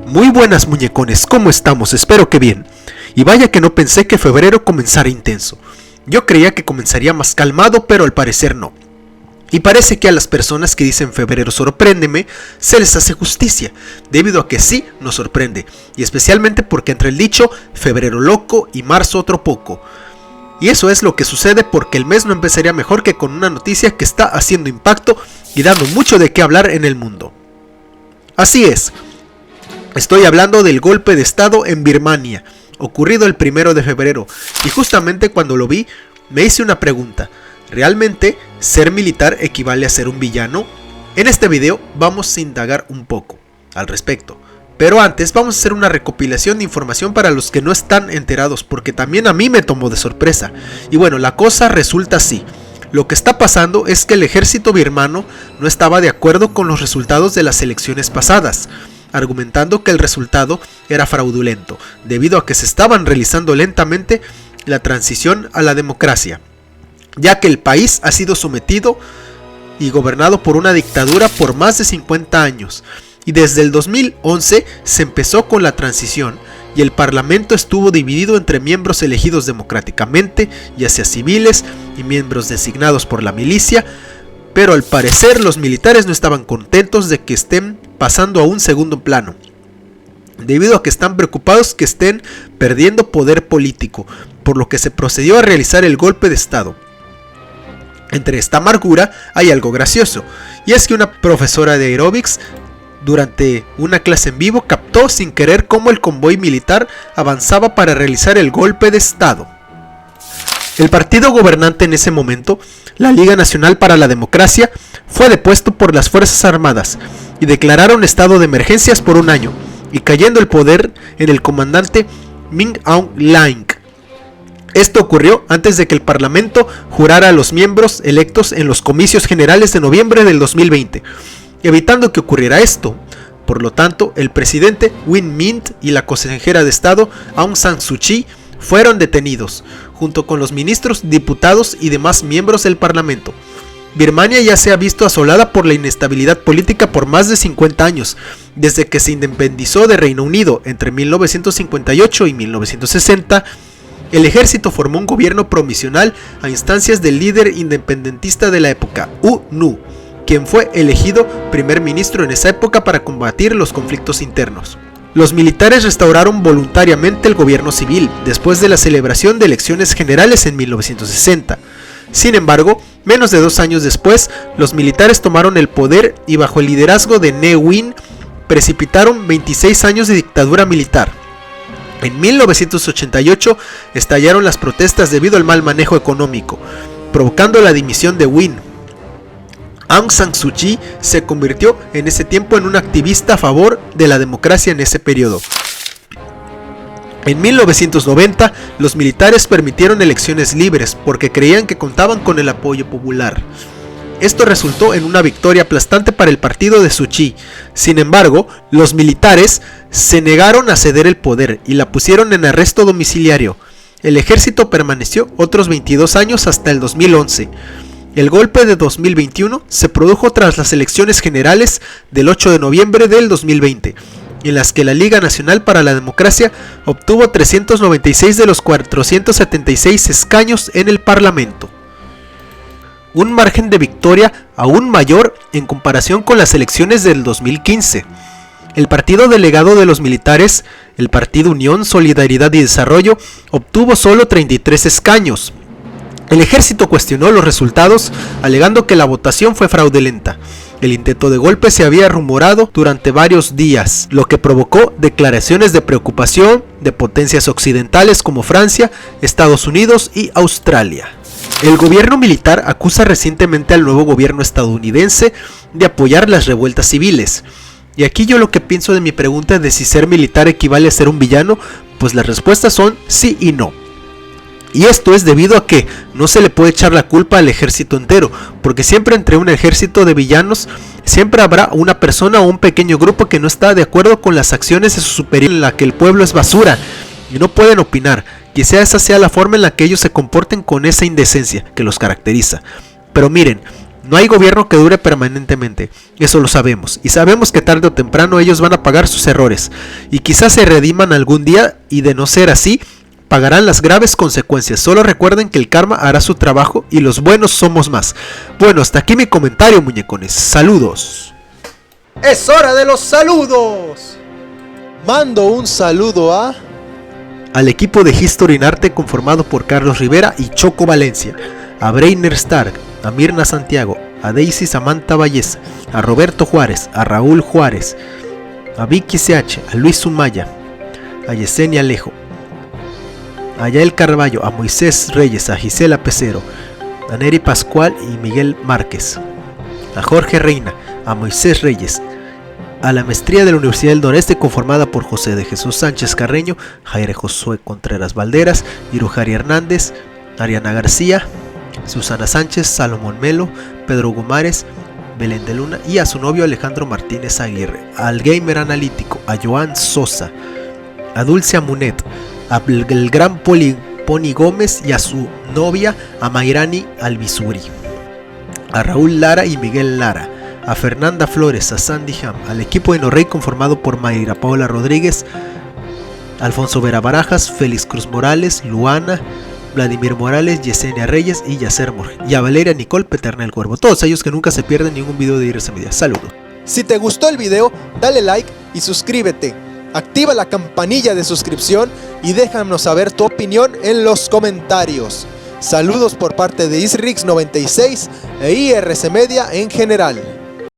Muy buenas muñecones, ¿cómo estamos? Espero que bien. Y vaya que no pensé que febrero comenzara intenso. Yo creía que comenzaría más calmado, pero al parecer no. Y parece que a las personas que dicen febrero sorpréndeme, se les hace justicia, debido a que sí nos sorprende, y especialmente porque entre el dicho febrero loco y marzo otro poco. Y eso es lo que sucede porque el mes no empezaría mejor que con una noticia que está haciendo impacto y dando mucho de qué hablar en el mundo. Así es. Estoy hablando del golpe de estado en Birmania, ocurrido el 1 de febrero, y justamente cuando lo vi, me hice una pregunta. ¿Realmente ser militar equivale a ser un villano? En este video vamos a indagar un poco al respecto, pero antes vamos a hacer una recopilación de información para los que no están enterados, porque también a mí me tomó de sorpresa. Y bueno, la cosa resulta así. Lo que está pasando es que el ejército birmano no estaba de acuerdo con los resultados de las elecciones pasadas, argumentando que el resultado era fraudulento, debido a que se estaban realizando lentamente la transición a la democracia, ya que el país ha sido sometido y gobernado por una dictadura por más de 50 años, y desde el 2011 se empezó con la transición, y el parlamento estuvo dividido entre miembros elegidos democráticamente, ya sea civiles y miembros designados por la milicia, pero al parecer los militares no estaban contentos de que estén pasando a un segundo plano, debido a que están preocupados que estén perdiendo poder político, por lo que se procedió a realizar el golpe de estado. Entre esta amargura hay algo gracioso, y es que una profesora de aeróbics durante una clase en vivo captó sin querer cómo el convoy militar avanzaba para realizar el golpe de estado. El partido gobernante en ese momento, la Liga Nacional para la Democracia, fue depuesto por las Fuerzas Armadas y declararon estado de emergencias por un año, y cayendo el poder en el comandante Min Aung Hlaing. Esto ocurrió antes de que el Parlamento jurara a los miembros electos en los comicios generales de noviembre del 2020, evitando que ocurriera esto. Por lo tanto, el presidente Win Myint y la consejera de Estado Aung San Suu Kyi fueron detenidos, junto con los ministros, diputados y demás miembros del Parlamento. Birmania ya se ha visto asolada por la inestabilidad política por más de 50 años, desde que se independizó de Reino Unido entre 1958 y 1960. El ejército formó un gobierno provisional a instancias del líder independentista de la época, U Nu, quien fue elegido primer ministro en esa época para combatir los conflictos internos. Los militares restauraron voluntariamente el gobierno civil después de la celebración de elecciones generales en 1960. Sin embargo, menos de 2 años después, los militares tomaron el poder y bajo el liderazgo de Ne Win precipitaron 26 años de dictadura militar. En 1988 estallaron las protestas debido al mal manejo económico, provocando la dimisión de Win. Aung San Suu Kyi se convirtió en ese tiempo en una activista a favor de la democracia en ese periodo. En 1990, los militares permitieron elecciones libres porque creían que contaban con el apoyo popular. Esto resultó en una victoria aplastante para el partido de Suu Kyi. Sin embargo, los militares se negaron a ceder el poder y la pusieron en arresto domiciliario. El ejército permaneció otros 22 años hasta el 2011. El golpe de 2021 se produjo tras las elecciones generales del 8 de noviembre del 2020, en las que la Liga Nacional para la Democracia obtuvo 396 de los 476 escaños en el Parlamento. Un margen de victoria aún mayor en comparación con las elecciones del 2015. El partido delegado de los militares, el Partido Unión, Solidaridad y Desarrollo, obtuvo solo 33 escaños. El ejército cuestionó los resultados, alegando que la votación fue fraudulenta. El intento de golpe se había rumorado durante varios días, lo que provocó declaraciones de preocupación de potencias occidentales como Francia, Estados Unidos y Australia. El gobierno militar acusa recientemente al nuevo gobierno estadounidense de apoyar las revueltas civiles. Y aquí yo lo que pienso de mi pregunta de si ser militar equivale a ser un villano, pues las respuestas son sí y no. Y esto es debido a que no se le puede echar la culpa al ejército entero, porque siempre entre un ejército de villanos siempre habrá una persona o un pequeño grupo que no está de acuerdo con las acciones de su superior, en la que el pueblo es basura y no pueden opinar. Quizá esa sea la forma en la que ellos se comporten con esa indecencia que los caracteriza. Pero miren, No hay gobierno que dure permanentemente, eso lo sabemos, y sabemos que tarde o temprano ellos van a pagar sus errores, y quizás se rediman algún día, y de no ser así, pagarán las graves consecuencias. Solo recuerden que el karma hará su trabajo y los buenos somos más. Bueno, hasta aquí mi comentario, muñecones. Saludos. ¡Es hora de los saludos! Mando un saludo al equipo de History en Arte conformado por Carlos Rivera y Choco Valencia, a Brainer Stark, a Mirna Santiago, a Daisy Samantha Valleza, a Roberto Juárez, a Raúl Juárez, a Vicky CH, a Luis Sumaya, a Yesenia Alejo, a Yael Carballo, a Moisés Reyes, a Gisela Pecero, a Neri Pascual y Miguel Márquez, a Jorge Reina, a Moisés Reyes, a la maestría de la Universidad del Noreste conformada por José de Jesús Sánchez Carreño, Jaire Josué Contreras Valderas, Irujari Hernández, Ariana García, Susana Sánchez, Salomón Melo, Pedro Gumares, Belén de Luna y a su novio Alejandro Martínez Aguirre, al Gamer Analítico, a Joan Sosa, a Dulce Amunet, al gran Pony Gómez y a su novia, a Mayrani Albizuri, a Raúl Lara y Miguel Lara, a Fernanda Flores, a Sandy Ham, al equipo de Norrey conformado por Mayra Paola Rodríguez, Alfonso Vera Barajas, Félix Cruz Morales, Luana, Vladimir Morales, Yesenia Reyes y Yacer Mor, y a Valeria Nicole Peterna el Cuervo, todos ellos que nunca se pierden ningún video de Irse Media. Saludos. Si te gustó el video, dale like y suscríbete. Activa la campanilla de suscripción y déjanos saber tu opinión en los comentarios. Saludos por parte de Isrix96 e IRC Media en general.